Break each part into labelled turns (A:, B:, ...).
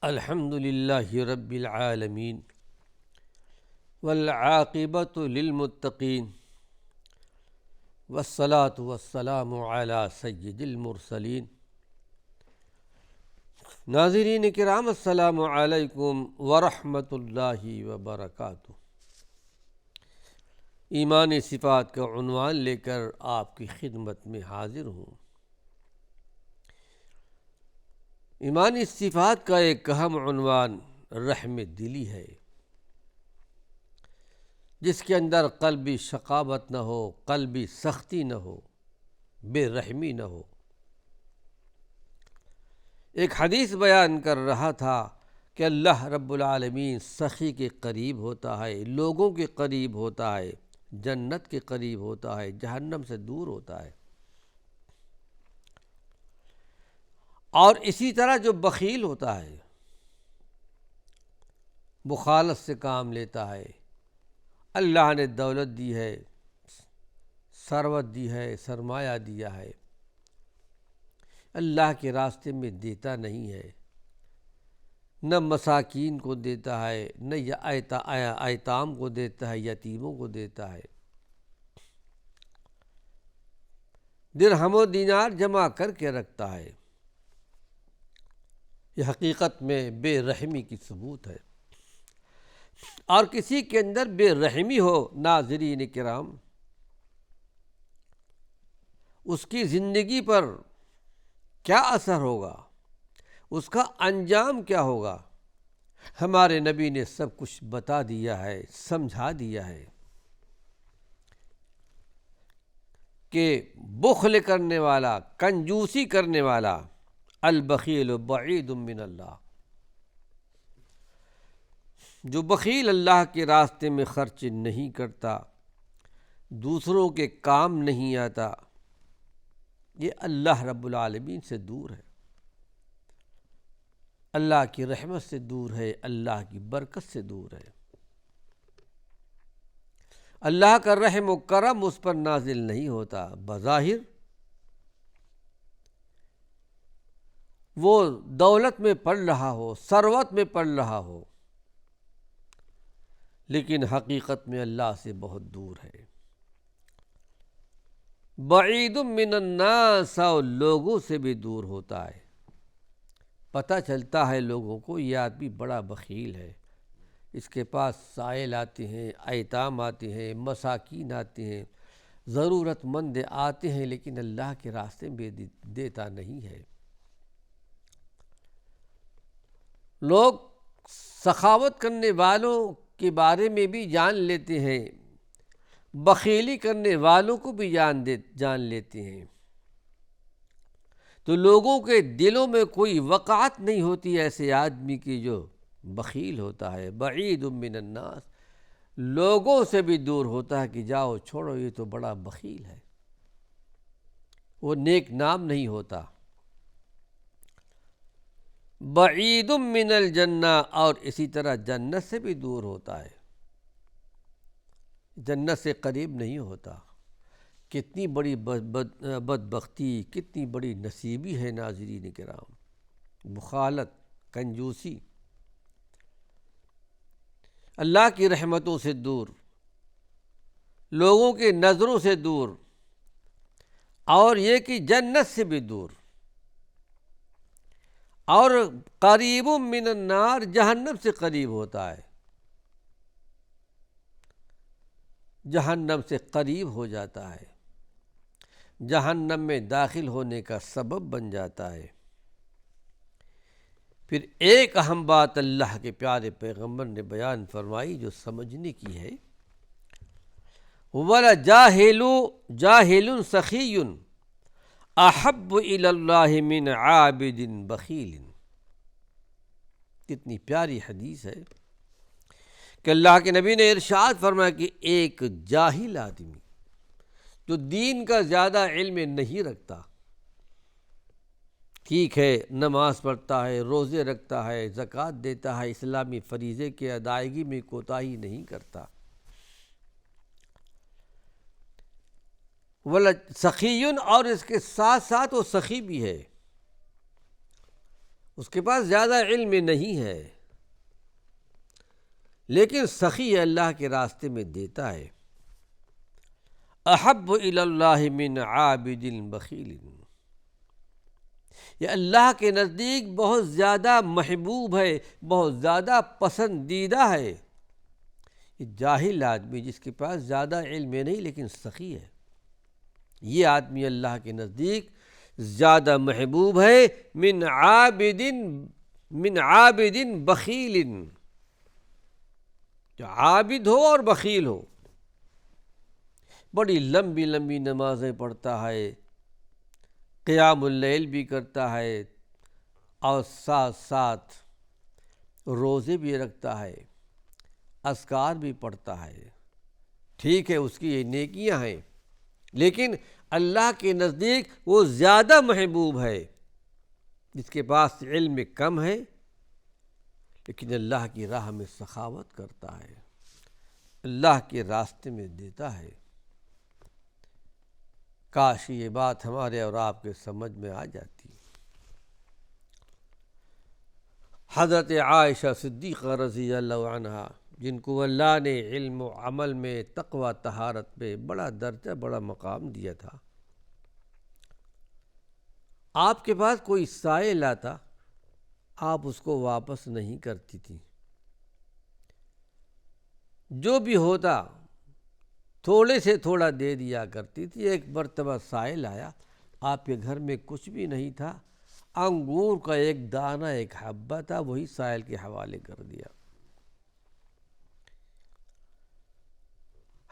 A: الحمد للہ رب العالمین والعاقبۃ للمتقین والصلاة والسلام علی سید المرسلین۔ ناظرین کرام، السلام علیکم ورحمۃ اللہ وبرکاتہ۔ ایمانی صفات کا عنوان لے کر آپ کی خدمت میں حاضر ہوں۔ ایمانی صفات کا ایک اہم عنوان رحم دلی ہے، جس کے اندر قلبی شقاوت نہ ہو، قلبی سختی نہ ہو، بے رحمی نہ ہو۔ ایک حدیث بیان کر رہا تھا کہ اللہ رب العالمین سخی کے قریب ہوتا ہے، لوگوں کے قریب ہوتا ہے، جنت کے قریب ہوتا ہے، جہنم سے دور ہوتا ہے۔ اور اسی طرح جو بخیل ہوتا ہے، بخالت سے کام لیتا ہے، اللہ نے دولت دی ہے، ثروت دی ہے، سرمایہ دیا ہے، اللہ کے راستے میں دیتا نہیں ہے، نہ مساکین کو دیتا ہے، نہ ایتام کو دیتا ہے، یتیموں کو دیتا ہے، درہم و دینار جمع کر کے رکھتا ہے۔ یہ حقیقت میں بے رحمی کی ثبوت ہے۔ اور کسی کے اندر بے رحمی ہو، ناظرین کرام، اس کی زندگی پر کیا اثر ہوگا، اس کا انجام کیا ہوگا، ہمارے نبی نے سب کچھ بتا دیا ہے، سمجھا دیا ہے کہ بخل کرنے والا، کنجوسی کرنے والا، البخیل بعید من اللہ، جو بخیل اللہ کے راستے میں خرچ نہیں کرتا، دوسروں کے کام نہیں آتا، یہ اللہ رب العالمین سے دور ہے، اللہ کی رحمت سے دور ہے، اللہ کی برکت سے دور ہے۔ اللہ کا رحم و کرم اس پر نازل نہیں ہوتا۔ بظاہر وہ دولت میں پڑ رہا ہو، ثروت میں پڑ رہا ہو، لیکن حقیقت میں اللہ سے بہت دور ہے۔ بعید من الناس، اور لوگوں سے بھی دور ہوتا ہے۔ پتہ چلتا ہے لوگوں کو یہ آدمی بڑا بخیل ہے، اس کے پاس سائل آتے ہیں، ایتام آتے ہیں، مساکین آتے ہیں، ضرورت مند آتے ہیں، لیکن اللہ کے راستے میں دیتا نہیں ہے۔ لوگ سخاوت کرنے والوں کے بارے میں بھی جان لیتے ہیں، بخیلی کرنے والوں کو بھی جان لیتے ہیں، تو لوگوں کے دلوں میں کوئی وقعت نہیں ہوتی ایسے آدمی کی جو بخیل ہوتا ہے۔ بعید من الناس، لوگوں سے بھی دور ہوتا ہے کہ جاؤ چھوڑو، یہ تو بڑا بخیل ہے، وہ نیک نام نہیں ہوتا۔ بعید من الجنہ، اور اسی طرح جنت سے بھی دور ہوتا ہے، جنت سے قریب نہیں ہوتا۔ کتنی بڑی بدبختی، کتنی بڑی نصیبی ہے ناظرین کرام۔ بخالت، کنجوسی، اللہ کی رحمتوں سے دور، لوگوں کے نظروں سے دور، اور یہ کہ جنت سے بھی دور، اور قریب من النار، جہنم سے قریب ہوتا ہے، جہنم سے قریب ہو جاتا ہے، جہنم میں داخل ہونے کا سبب بن جاتا ہے۔ پھر ایک اہم بات اللہ کے پیارے پیغمبر نے بیان فرمائی جو سمجھنے کی ہے، وَلَجَاهِلٌ سَخِيٌّ أَحَبُّ إِلَى اللَّهِ مِنْ عَابِدٍ بَخِيلٍ۔ کتنی پیاری حدیث ہے کہ اللہ کے نبی نے ارشاد فرمایا کہ ایک جاہل آدمی جو دین کا زیادہ علم نہیں رکھتا، ٹھیک ہے نماز پڑھتا ہے، روزے رکھتا ہے، زکوٰۃ دیتا ہے، اسلامی فریضے کی ادائیگی میں کوتاہی نہیں کرتا، سخی، اور اس کے ساتھ ساتھ وہ سخی بھی ہے، اس کے پاس زیادہ علم نہیں ہے، لیکن سخی اللہ کے راستے میں دیتا ہے۔ احب الی اللہ من عابد بخیل، یہ اللہ کے نزدیک بہت زیادہ محبوب ہے، بہت زیادہ پسندیدہ ہے۔ یہ جاہل آدمی جس کے پاس زیادہ علم نہیں لیکن سخی ہے، یہ آدمی اللہ کے نزدیک زیادہ محبوب ہے من عابد بخیل، جو عابد ہو اور بخیل ہو، بڑی لمبی لمبی نمازیں پڑھتا ہے، قیام اللیل بھی کرتا ہے، اور ساتھ ساتھ روزے بھی رکھتا ہے، اذکار بھی پڑھتا ہے۔ ٹھیک ہے، اس کی یہ نیکیاں ہیں، لیکن اللہ کے نزدیک وہ زیادہ محبوب ہے جس کے پاس علم کم ہے لیکن اللہ کی راہ میں سخاوت کرتا ہے، اللہ کے راستے میں دیتا ہے۔ کاش یہ بات ہمارے اور آپ کے سمجھ میں آ جاتی۔ حضرت عائشہ صدیقہ رضی اللہ عنہا، جن کو اللہ نے علم و عمل میں، تقوی طہارت میں بڑا درجہ، بڑا مقام دیا تھا، آپ کے پاس کوئی سائل آتا، آپ اس کو واپس نہیں کرتی تھی، جو بھی ہوتا تھوڑے سے تھوڑا دے دیا کرتی تھی۔ ایک مرتبہ سائل آیا، آپ کے گھر میں کچھ بھی نہیں تھا، انگور کا ایک دانہ، ایک حبہ تھا، وہی سائل کے حوالے کر دیا۔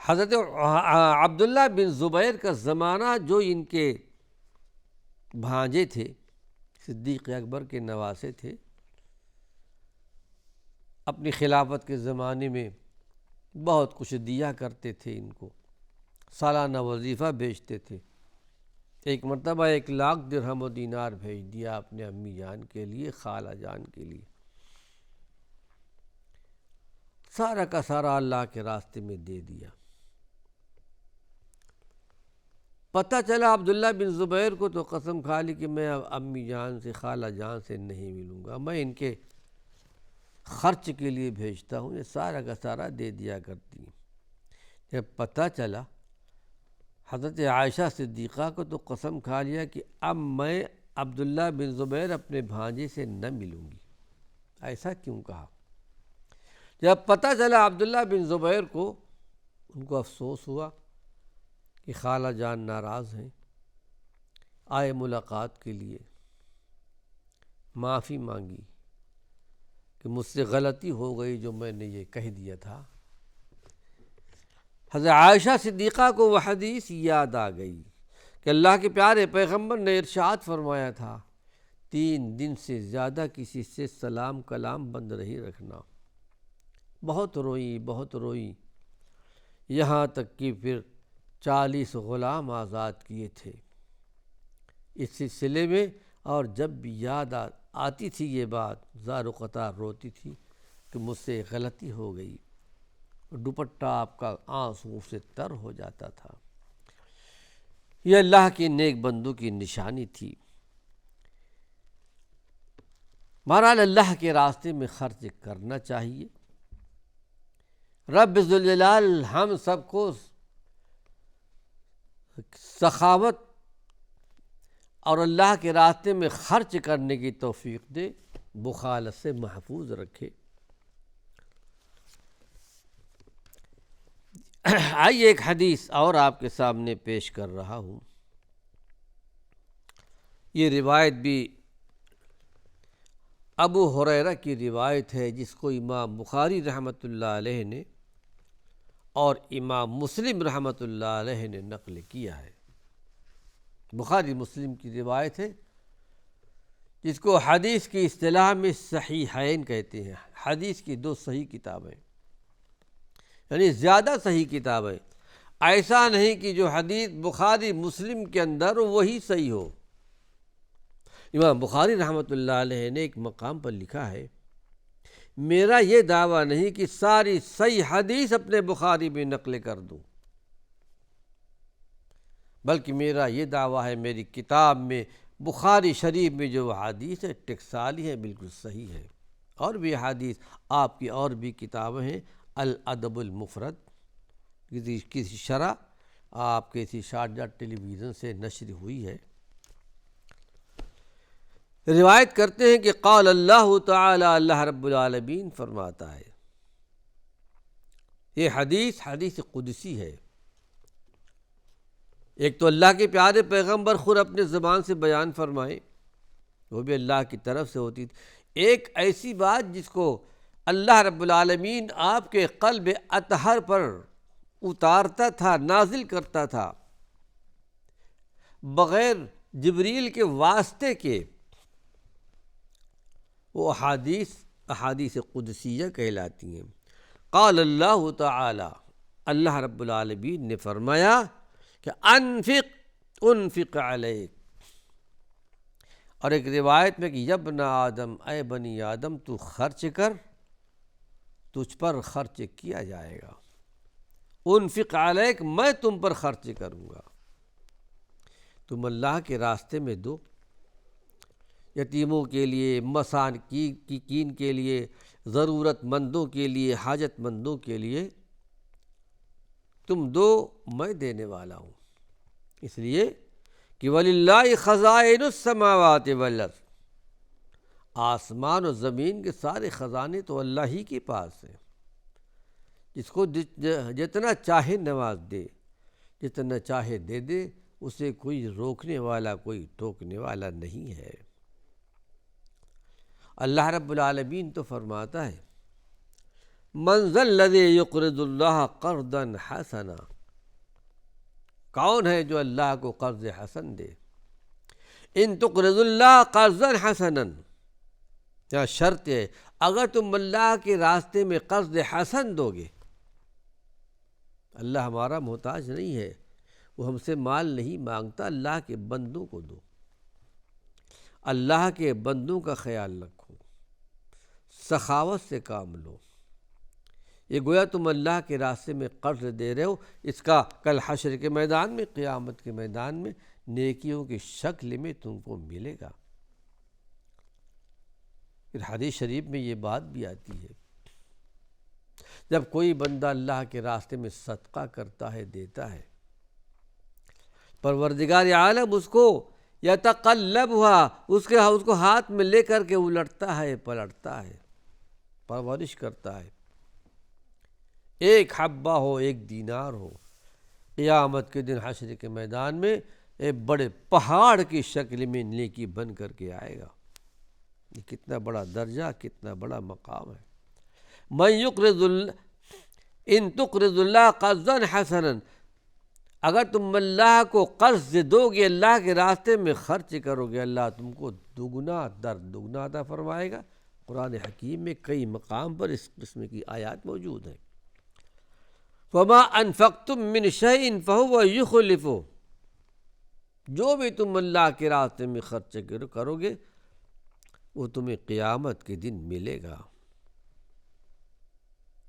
A: حضرت عبداللہ بن زبیر کا زمانہ، جو ان کے بھانجے تھے، صدیق اکبر کے نواسے تھے، اپنی خلافت کے زمانے میں بہت کچھ دیا کرتے تھے، ان کو سالانہ وظیفہ بھیجتے تھے۔ ایک مرتبہ 1,00,000 درہم و دینار بھیج دیا اپنے امی جان کے لیے، خالہ جان کے لیے، سارا کا سارا اللہ کے راستے میں دے دیا۔ پتہ چلا عبداللہ بن زبیر کو، تو قسم کھا لی کہ میں امی جان سے، خالہ جان سے نہیں ملوں گا، میں ان کے خرچ کے لیے بھیجتا ہوں، یہ سارا کا سارا دے دیا کرتی ہیں۔ جب پتہ چلا حضرت عائشہ صدیقہ کو، تو قسم کھا لیا کہ اب میں عبداللہ بن زبیر اپنے بھانجے سے نہ ملوں گی۔ ایسا کیوں کہا؟ جب پتہ چلا عبداللہ بن زبیر کو، ان کو افسوس ہوا کہ خالہ جان ناراض ہیں، آئے ملاقات کے لیے، معافی مانگی کہ مجھ سے غلطی ہو گئی جو میں نے یہ کہہ دیا تھا۔ حضرت عائشہ صدیقہ کو وہ حدیث یاد آ گئی کہ اللہ کے پیارے پیغمبر نے ارشاد فرمایا تھا، 3 دن سے زیادہ کسی سے سلام کلام بند نہیں رکھنا۔ بہت روئی، بہت روئی، یہاں تک کہ پھر 40 غلام آزاد کیے تھے اس سلسلے میں، اور جب بھی یاد آتی تھی یہ بات، زار و قطار روتی تھی کہ مجھ سے غلطی ہو گئی، دوپٹہ آپ کا آنسوں سے تر ہو جاتا تھا۔ یہ اللہ کے نیک بندوں کی نشانی تھی۔ بہرحال اللہ کے راستے میں خرچ کرنا چاہیے۔ رب ذوالجلال ہم سب کو سخاوت اور اللہ کے راستے میں خرچ کرنے کی توفیق دے، بخالت سے محفوظ رکھے۔ آئیے ایک حدیث اور آپ کے سامنے پیش کر رہا ہوں۔ یہ روایت بھی ابو ہریرہ کی روایت ہے، جس کو امام بخاری رحمۃ اللہ علیہ نے اور امام مسلم رحمۃ اللہ علیہ نے نقل کیا ہے۔ بخاری مسلم کی روایت ہے، جس کو حدیث کی اصطلاح میں صحیحین کہتے ہیں۔ حدیث کی 2 صحیح کتابیں، یعنی زیادہ صحیح کتابیں، ایسا نہیں کہ جو حدیث بخاری مسلم کے اندر وہی صحیح ہو۔ امام بخاری رحمۃ اللہ علیہ نے ایک مقام پر لکھا ہے، میرا یہ دعویٰ نہیں کہ ساری صحیح حدیث اپنے بخاری میں نقل کر دوں، بلکہ میرا یہ دعویٰ ہے میری کتاب میں بخاری شریف میں جو حدیث ہے ٹکسالی ہے، بالکل صحیح ہے۔ اور بھی حدیث آپ کی اور بھی کتابیں ہیں، الادب المفرد کسی شرح آپ کسی شارجہ ٹیلی ویژن سے نشر ہوئی ہے۔ روایت کرتے ہیں کہ قال اللہ تعالی، اللہ رب العالمین فرماتا ہے، یہ حدیث قدسی ہے۔ ایک تو اللہ کے پیارے پیغمبر خود اپنے زبان سے بیان فرمائے، وہ بھی اللہ کی طرف سے ہوتی تھی۔ ایک ایسی بات جس کو اللہ رب العالمین آپ کے قلب اطہر پر اتارتا تھا، نازل کرتا تھا، بغیر جبریل کے واسطے کے، وہ احادیث قدسیہ کہلاتی ہیں۔ قال اللہ تعالی، اللہ رب العالمین نے فرمایا کہ انفق علیک، اور ایک روایت میں کہ یبن آدم، اے بنی آدم تو خرچ کر، تجھ پر خرچ کیا جائے گا۔ انفق علیک، میں تم پر خرچ کروں گا، تم اللہ کے راستے میں دو، یتیموں کے لیے، مساکین کے لیے، ضرورت مندوں کے لیے، حاجت مندوں کے لیے تم دو، میں دینے والا ہوں۔ اس لیے کہ وَلِلَّهِ خَزَائِنُ السَّمَاوَاتِ وَالْأَرْضِ، آسمان و زمین کے سارے خزانے تو اللہ ہی کے پاس ہیں، جس کو جتنا چاہے نواز دے، جتنا چاہے دے دے، اسے کوئی روکنے والا، کوئی ٹوکنے والا نہیں ہے۔ اللہ رب العالمین تو فرماتا ہے، من ذا الذی یقرض اللہ قرضا حسنا، کون ہے جو اللہ کو قرض حسن دے؟ ان تقرض اللہ قرضا حسنا، یا شرط ہے اگر تم اللہ کے راستے میں قرض حسن دو گے، اللہ ہمارا محتاج نہیں ہے، وہ ہم سے مال نہیں مانگتا، اللہ کے بندوں کو دو، اللہ کے بندوں کا خیال رکھو، سخاوت سے کام لو۔ یہ گویا تم اللہ کے راستے میں قرض دے رہے ہو، اس کا کل حشر کے میدان میں، قیامت کے میدان میں نیکیوں کی شکل میں تم کو ملے گا۔ پھر حدیث شریف میں یہ بات بھی آتی ہے، جب کوئی بندہ اللہ کے راستے میں صدقہ کرتا ہے، دیتا ہے، پروردگار عالم اس کو یتقلبھا، اس کو ہاتھ میں لے کر کے الٹتا ہے، پلٹتا ہے، پرورش کرتا ہے۔ ایک حبہ ہو، ایک دینار ہو، قیامت کے دن حشر کے میدان میں ایک بڑے پہاڑ کی شکل میں نیکی بن کر کے آئے گا۔ یہ کتنا بڑا درجہ، کتنا بڑا مقام ہے۔ ان تقرض اللہ قرضا حسنا، اگر تم اللہ کو قرض دو گے، اللہ کے راستے میں خرچ کرو گے، اللہ تم کو دگنا در دگنا عطا فرمائے گا۔ قرآن حکیم میں کئی مقام پر اس قسم کی آیات موجود ہیں۔ وما انفقتم من شیء فهو یخلفہ، جو بھی تم اللہ کے راستے میں خرچ کرو گے وہ تمہیں قیامت کے دن ملے گا۔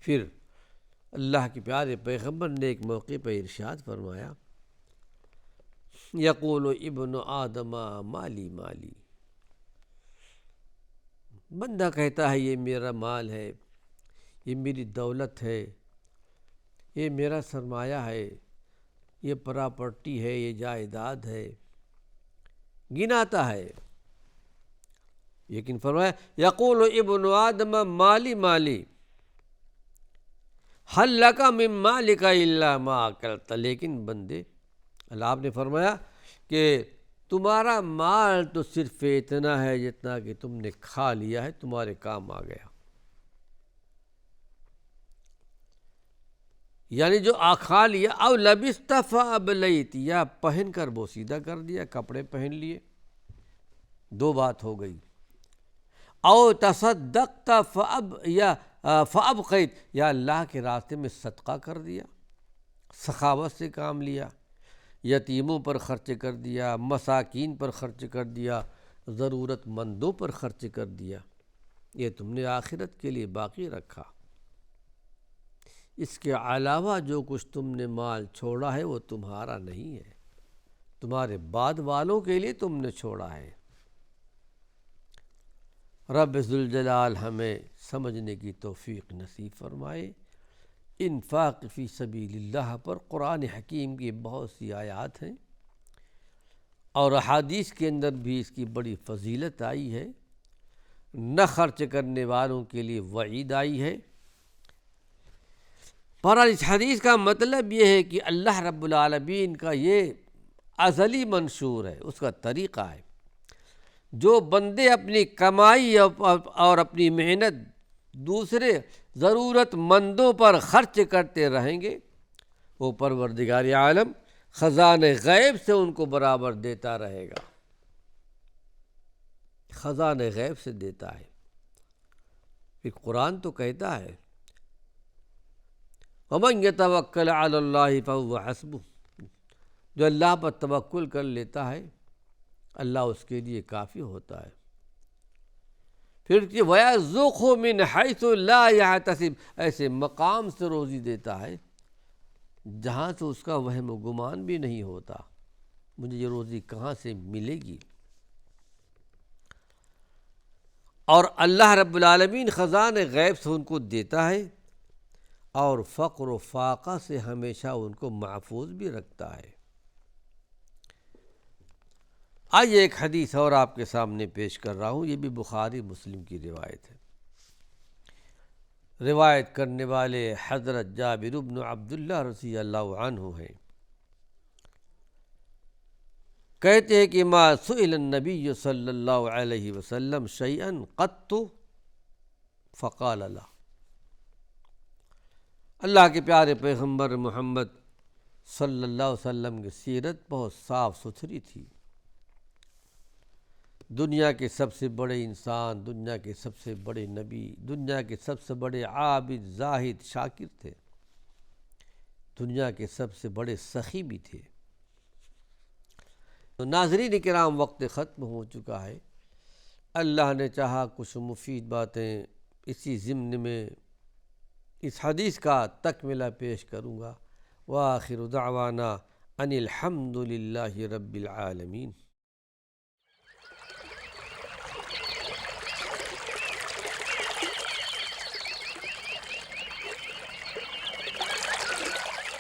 A: پھر اللہ کے پیارے پیغمبر نے ایک موقع پہ ارشاد فرمایا، یقول ابن آدم مالی مالی، بندہ کہتا ہے یہ میرا مال ہے، یہ میری دولت ہے، یہ میرا سرمایہ ہے، یہ پراپرٹی ہے، یہ جائیداد ہے، گناتا ہے۔ لیکن فرمایا یقول ابن آدم مالی مالی حل لک من مالک الا ما اکلت، لیکن بندے، اللہ آپ نے فرمایا کہ تمہارا مال تو صرف اتنا ہے جتنا کہ تم نے کھا لیا ہے، تمہارے کام آ گیا۔ یعنی جو کھا لیا، او لبست فابلیت، یا پہن کر بوسیدہ کر دیا، کپڑے پہن لیے، دو بات ہو گئی۔ او تصدقت فابقیت، یا اللہ کے راستے میں صدقہ کر دیا، سخاوت سے کام لیا، یتیموں پر خرچ کر دیا، مساکین پر خرچ کر دیا، ضرورت مندوں پر خرچ کر دیا، یہ تم نے آخرت کے لیے باقی رکھا۔ اس کے علاوہ جو کچھ تم نے مال چھوڑا ہے وہ تمہارا نہیں ہے، تمہارے بعد والوں کے لیے تم نے چھوڑا ہے۔ رب ذوالجلال ہمیں سمجھنے کی توفیق نصیب فرمائے۔ انفاق فی سبیل اللہ پر قرآن حکیم کی بہت سی آیات ہیں اور احادیث کے اندر بھی اس کی بڑی فضیلت آئی ہے۔ نہ خرچ کرنے والوں کے لیے وعید آئی ہے۔ پر اس حدیث کا مطلب یہ ہے کہ اللہ رب العالمین کا یہ ازلی منشور ہے، اس کا طریقہ ہے۔ جو بندے اپنی کمائی اور اپنی محنت دوسرے ضرورت مندوں پر خرچ کرتے رہیں گے، وہ پروردگار عالم خزانہ غیب سے ان کو برابر دیتا رہے گا، خزانہ غیب سے دیتا ہے۔ پھر قرآن تو کہتا ہے وَمَن يَتَوَكَّلْ عَلَى اللَّهِ فَهُوَ حَسْبُهُ، جو اللہ پر توکل کر لیتا ہے اللہ اس کے لیے کافی ہوتا ہے۔ پھر کہ وَيَرْزُقْهُ مِنْ حَيْثُ لَا يَحْتَسِبُ، ایسے مقام سے روزی دیتا ہے جہاں سے اس کا وہم و گمان بھی نہیں ہوتا، مجھے یہ روزی کہاں سے ملے گی۔ اور اللہ رب العالمین خزانہ غیب سے ان کو دیتا ہے اور فقر و فاقہ سے ہمیشہ ان کو محفوظ بھی رکھتا ہے۔ آئیے ایک حدیث اور آپ کے سامنے پیش کر رہا ہوں، یہ بھی بخاری مسلم کی روایت ہے۔ روایت کرنے والے حضرت جابر بن عبداللہ رضی اللہ عنہ ہیں۔ کہتے ہیں کہ ما سئل النبی صلی اللہ علیہ وسلم شیئا قط فقال لا، اللہ کے پیارے پیغمبر محمد صلی اللہ علیہ وسلم کی سیرت بہت صاف ستھری تھی۔ دنیا کے سب سے بڑے انسان، دنیا کے سب سے بڑے نبی، دنیا کے سب سے بڑے عابد زاہد شاکر تھے، دنیا کے سب سے بڑے سخی بھی تھے۔ تو ناظرین کرام، وقت ختم ہو چکا ہے۔ اللہ نے چاہا کچھ مفید باتیں اسی ضمن میں اس حدیث کا تکملہ پیش کروں گا۔ وآخر دعوانا ان الحمد للہ رب العالمین۔